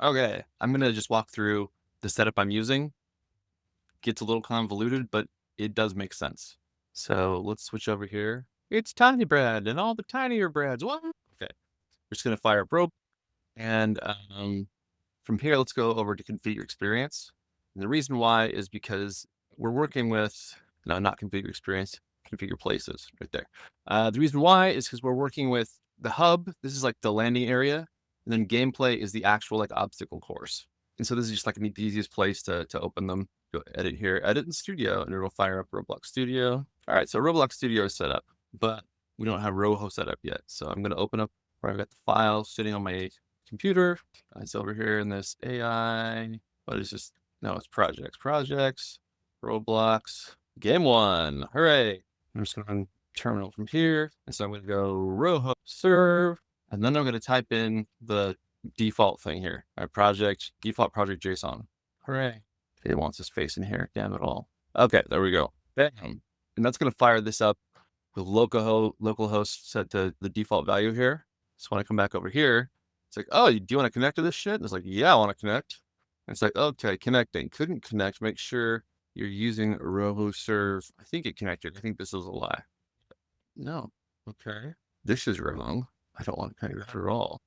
Okay, I'm gonna just walk through the setup I'm using. Gets a little convoluted, but it does make sense. So let's switch over here. It's tiny bread and all the tinier breads. What? Okay, we're just gonna fire up rope, and from here, let's go over to configure experience. And the reason why is because we're working with no, not configure experience, configure places right there. The reason why is because we're working with the hub. This is like the landing area, and then gameplay is the actual like obstacle course. And so this is just like the easiest place to open them. Go edit here, edit in Studio, and it'll fire up Roblox Studio. All right, so Roblox Studio is set up, but we don't have Roho set up yet. So I'm going to open up where I've got the file sitting on my computer. It's over here in this AI. What is this? No, it's projects, Roblox, game one. Hooray. I'm just going to terminal from here. And so I'm going to go Roho serve. And then I'm going to type in the default thing here. Our project, default project JSON. Hooray. It wants this face in here. Damn it all. Okay, there we go. Bam. And that's going to fire this up with localhost set to the default value here. So when I come back over here, it's like, oh, do you want to connect to this shit? And it's like, yeah, I want to connect. And it's like, okay, connecting. Couldn't connect. Make sure you're using Roho serve. I think it connected. I think this is a lie. No. Okay. This is wrong. I don't want to connect that at all.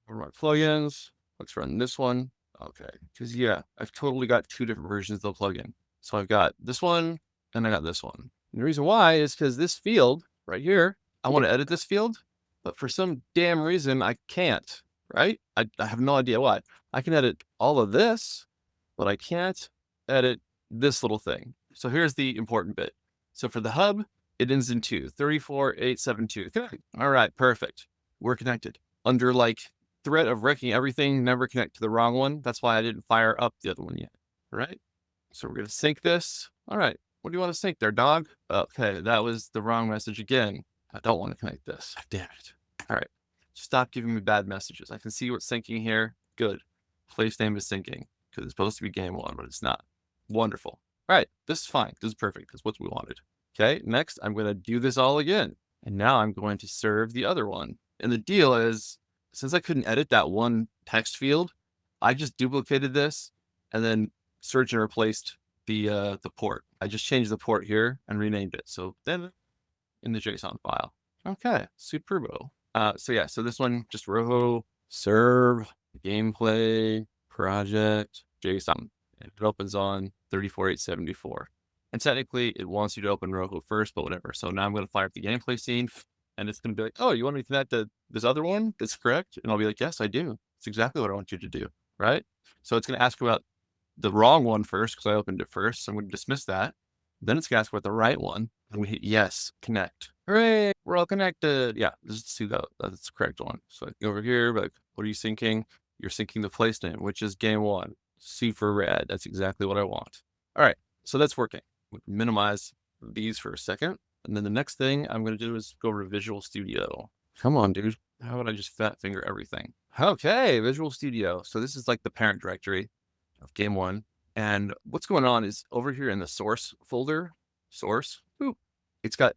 Or my plugins. Let's run this one. Okay. Because yeah, I've totally got two different versions of the plugin. So I've got this one and I got this one. And the reason why is because this field right here, I want to edit this field, but for some damn reason I can't, right? I have no idea why. I can edit all of this, but I can't edit this little thing. So here's the important bit. So for the hub, it ends in 34872. Connect. All right, perfect. We're connected. Under like threat of wrecking everything, never connect to the wrong one. That's why I didn't fire up the other one yet, right? So we're going to sync this. All right. What do you want to sync there, dog? Okay, that was the wrong message again. I don't want to connect this. Damn it. All right. Stop giving me bad messages. I can see what's syncing here. Good. Place name is syncing because it's supposed to be game one, but it's not. Wonderful. All right. This is fine. This is perfect. That's what we wanted. Okay. Next, I'm going to do this all again. And now I'm going to serve the other one. And the deal is, since I couldn't edit that one text field, I just duplicated this and then searched and replaced the port. I just changed the port here and renamed it. So then in the JSON file. Okay, superbo. So yeah, so this one just Roho serve gameplay project JSON. And it opens on 34874. And technically it wants you to open Roho first, but whatever. So now I'm going to fire up the gameplay scene and it's going to be like, oh, you want me to connect to this other one that's correct? And I'll be like, yes, I do. It's exactly what I want you to do, right? So it's going to ask about the wrong one first because I opened it first. So I'm going to dismiss that. Then it's going to ask about the right one. And we hit yes, connect. Hooray, we're all connected. Yeah, let's see that. That's the correct one. So I go over here, like, what are you syncing? You're syncing the place name, which is game one. C for red. That's exactly what I want. All right, so that's working. We can minimize these for a second. And then the next thing I'm going to do is go over to Visual Studio. Come on, dude. How would I just fat finger everything? Okay, Visual Studio. So this is like the parent directory of game one. And what's going on is over here in the source folder, it's got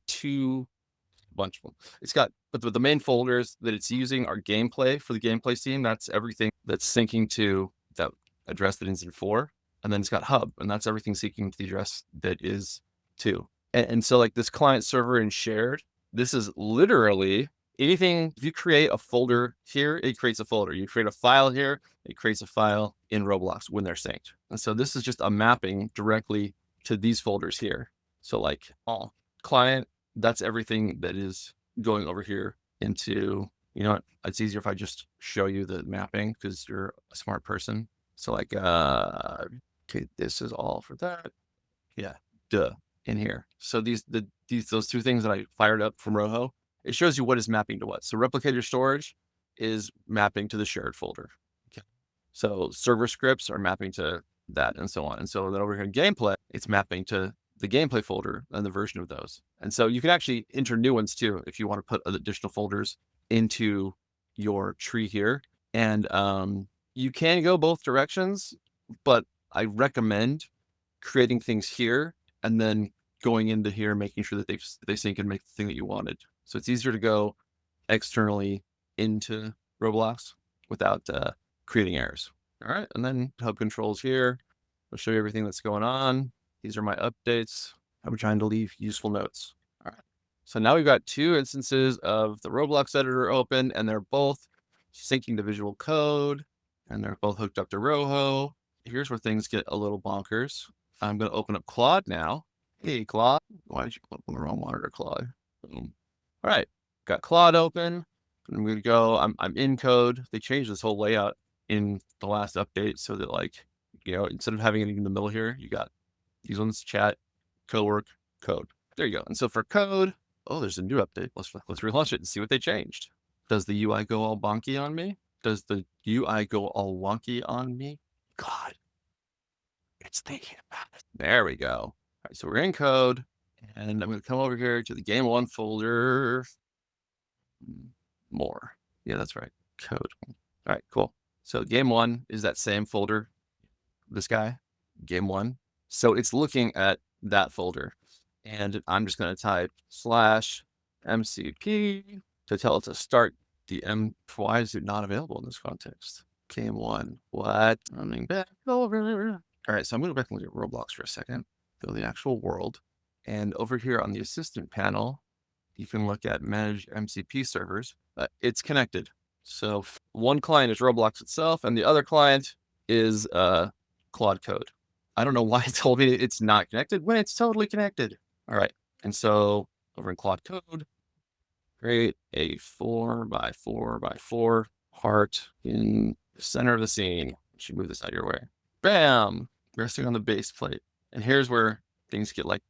bunch of them. It's got, but the main folders that it's using are gameplay for the gameplay scene. That's everything that's syncing to that address that ends in 4. And then it's got hub, and that's everything syncing to the address that is 2. And so like this client server and shared, this is literally anything. If you create a folder here, it creates a folder. You create a file here, it creates a file in Roblox when they're synced. And so this is just a mapping directly to these folders here. So like all client, that's everything that is going over here into, you know what, it's easier if I just show you the mapping because you're a smart person. So like, okay, this is all for that. Yeah, duh, in here. So those two things that I fired up from Roho, it shows you what is mapping to what. So replicator storage is mapping to the shared folder. Okay. So server scripts are mapping to that and so on. And so then over here in gameplay, it's mapping to the gameplay folder and the version of those. And so you can actually enter new ones too if you want to put additional folders into your tree here. And you can go both directions, but I recommend creating things here and then going into here, making sure that they sync and make the thing that you wanted. So it's easier to go externally into Roblox without creating errors. All right. And then hub controls here. I'll show you everything that's going on. These are my updates. I'm trying to leave useful notes. All right. So now we've got two instances of the Roblox editor open, and they're both syncing to Visual Code, and they're both hooked up to Roho. Here's where things get a little bonkers. I'm going to open up Claude now. Hey, Claude. Why did you open the wrong monitor, Claude? Boom. All right. Got Claude open. I'm going to go. I'm in code. They changed this whole layout in the last update so that, like, instead of having it in the middle here, you got these ones: chat, cowork, code. There you go. And so for code, oh, there's a new update. Let's relaunch it and see what they changed. Does the UI go all bonky on me? Does the UI go all wonky on me? God, it's thinking about it. There we go. All right, so we're in code, and I'm going to come over here to the game one folder. More. Yeah, that's right. Code. All right, cool. So game one is that same folder. This guy, game one. So it's looking at that folder, and I'm just going to type /MCP to tell it to start the M. Why is it not available in this context? Game one. What? Running back over. All right, so I'm going to go back and look at Roblox for a second. Go to the actual world. And over here on the assistant panel, you can look at manage MCP servers. It's connected. So one client is Roblox itself, and the other client is Claude Code. I don't know why it told me it's not connected when it's totally connected. All right. And so over in Claude Code, create a 4x4x4 heart in the center of the scene. Should move this out of your way. Bam! Resting on the base plate. And here's where things get like,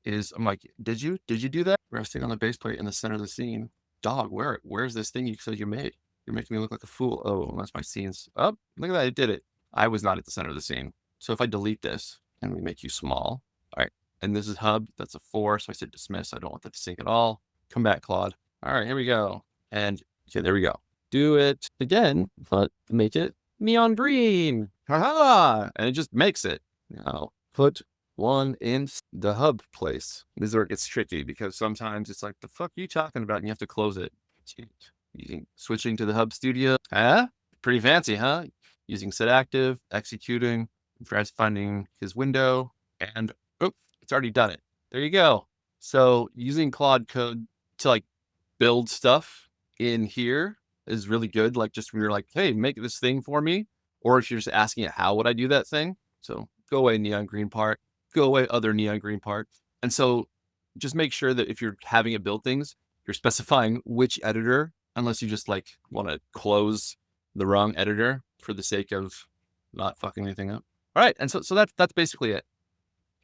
I'm like, did you do that? Resting on the base plate in the center of the scene. Dog, where's this thing you said you made? You're making me look like a fool. Oh, that's my scenes. Oh, look at that. It did it. I was not at the center of the scene. So if I delete this and we make you small, all right. And this is hub. That's a 4. So I said dismiss. I don't want that to sync at all. Come back, Claude. All right, here we go. And okay, there we go. Do it again, but make it neon green. Haha! And it just makes it. Now put one in the hub place. This is where it gets tricky because sometimes it's like, the fuck are you talking about? And you have to close it. Switching to the hub studio. Huh? Pretty fancy, huh? Using set active, executing, tries finding his window, and oh, it's already done it. There you go. So using Claude Code to like build stuff in here is really good. Like just when you're like, hey, make this thing for me. Or if you're just asking it, how would I do that thing? So go away neon green part, go away other neon green part. And so just make sure that if you're having it build things, you're specifying which editor, unless you just like want to close the wrong editor for the sake of not fucking anything up. All right. And so that's basically it.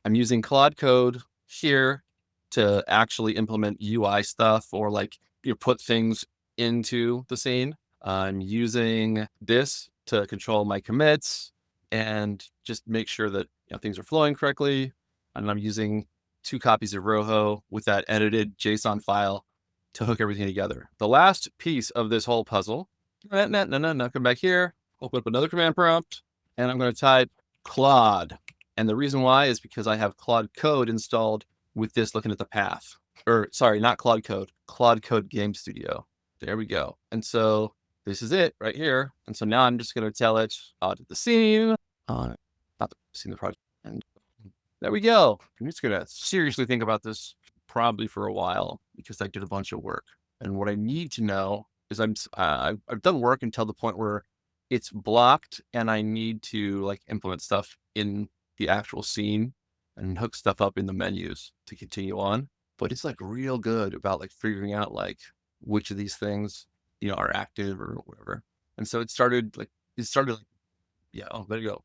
I'm using Claude Code here to actually implement UI stuff or like put things into the scene. I'm using this to control my commits and just make sure that things are flowing correctly. And I'm using 2 copies of Roho with that edited JSON file to hook everything together. The last piece of this whole puzzle, come back here, open up another command prompt, and I'm going to type Claude. And the reason why is because I have Claude Code installed with this looking at the path. Or sorry, not Claude Code, Claude Code Game Studio. There we go. And so this is it right here. And so now I'm just going to tell it audit the scene, not the scene, the project. And there we go. I'm just going to seriously think about this probably for a while because I did a bunch of work. And what I need to know is I've done work until the point where it's blocked and I need to like implement stuff in the actual scene and hook stuff up in the menus to continue on. But it's like real good about like figuring out like which of these things, are active or whatever. And so it started like, yeah, oh, there you go.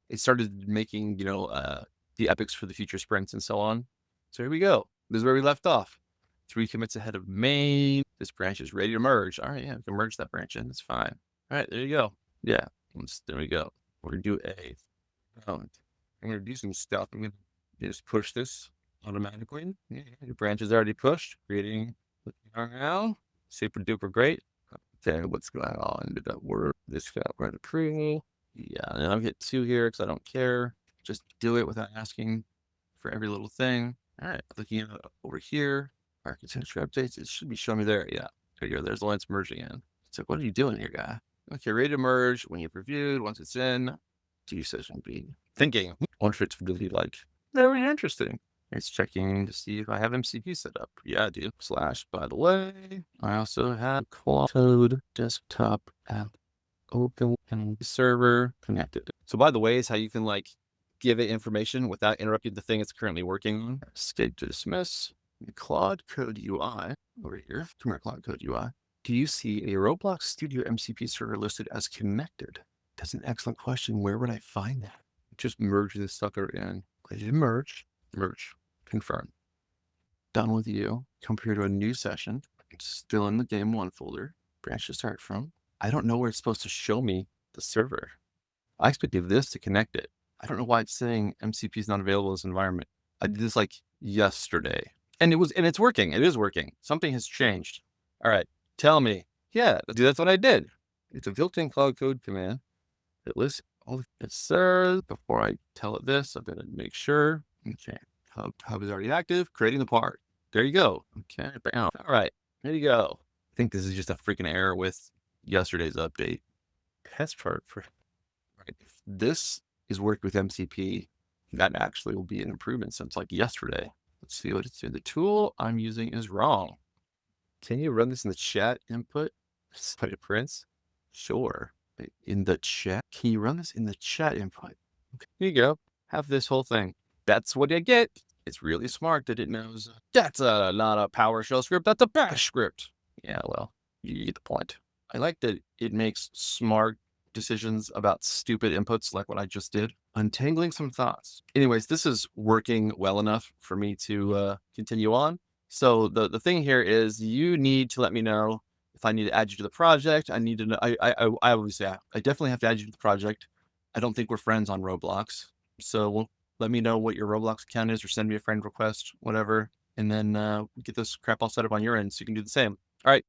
It started making, the epics for the future sprints and so on. So here we go. This is where we left off. 3 commits ahead of main. This branch is ready to merge. All right, yeah, we can merge that branch in. That's fine. All right, there you go. Yeah, there we go. We're gonna do I'm gonna do some stuff. I'm gonna just push this automatically. Yeah, the branch is already pushed, creating now. Super duper great. Okay, what's going on? Did that work? This got right approval. Yeah, and I'll get 2 here because I don't care. Just do it without asking for every little thing. All right, looking at over here, architecture updates. It should be showing me there. Yeah, there you go. There's the line it's merging in. So what are you doing here, guy? Okay, ready to merge when you've reviewed. Once it's in, decision be thinking. Wonder if it's really like very interesting. It's checking to see if I have MCP set up. Yeah, I do. Slash, by the way, I also have code desktop app open and server connected. So by the way is how you can like give it information without interrupting the thing it's currently working on. Escape to dismiss. Claude Code UI over here. Come here, Claude Code UI. Do you see a Roblox Studio MCP server listed as connected? That's an excellent question. Where would I find that? Just merge this sucker in. Click merge. Merge. Confirm. Done with you. Come here to a new session. It's still in the game one folder. Branch to start from. I don't know where it's supposed to show me the server. I expected this to connect it. I don't know why it's saying MCP is not available in this environment. I did this like yesterday. And it's working. It is working. Something has changed. All right. Tell me. Yeah, that's what I did. It's a built-in cloud code command that lists all the it serves. Before I tell it this, I'm gonna make sure. Okay. Hub is already active. Creating the part. There you go. Okay. Bam. All right. There you go. I think this is just a freaking error with yesterday's update. Test chart for right. If this is worked with MCP, that actually will be an improvement since like yesterday. Let's see what it's doing. The tool I'm using is wrong. Can you run this in the chat input? But it prints? Sure. In the chat? Can you run this in the chat input? Okay. Here you go. Have this whole thing. That's what you get. It's really smart that it knows that's not a PowerShell script. That's a bash script. Yeah, well, you get the point. I like that it makes smart decisions about stupid inputs like what I just did. Untangling some thoughts. Anyways, this is working well enough for me to continue on. So the thing here is you need to let me know if I need to add you to the project. I need to know. I obviously I definitely have to add you to the project. I don't think we're friends on Roblox. So let me know what your Roblox account is or send me a friend request, whatever. And then get this crap all set up on your end so you can do the same. All right.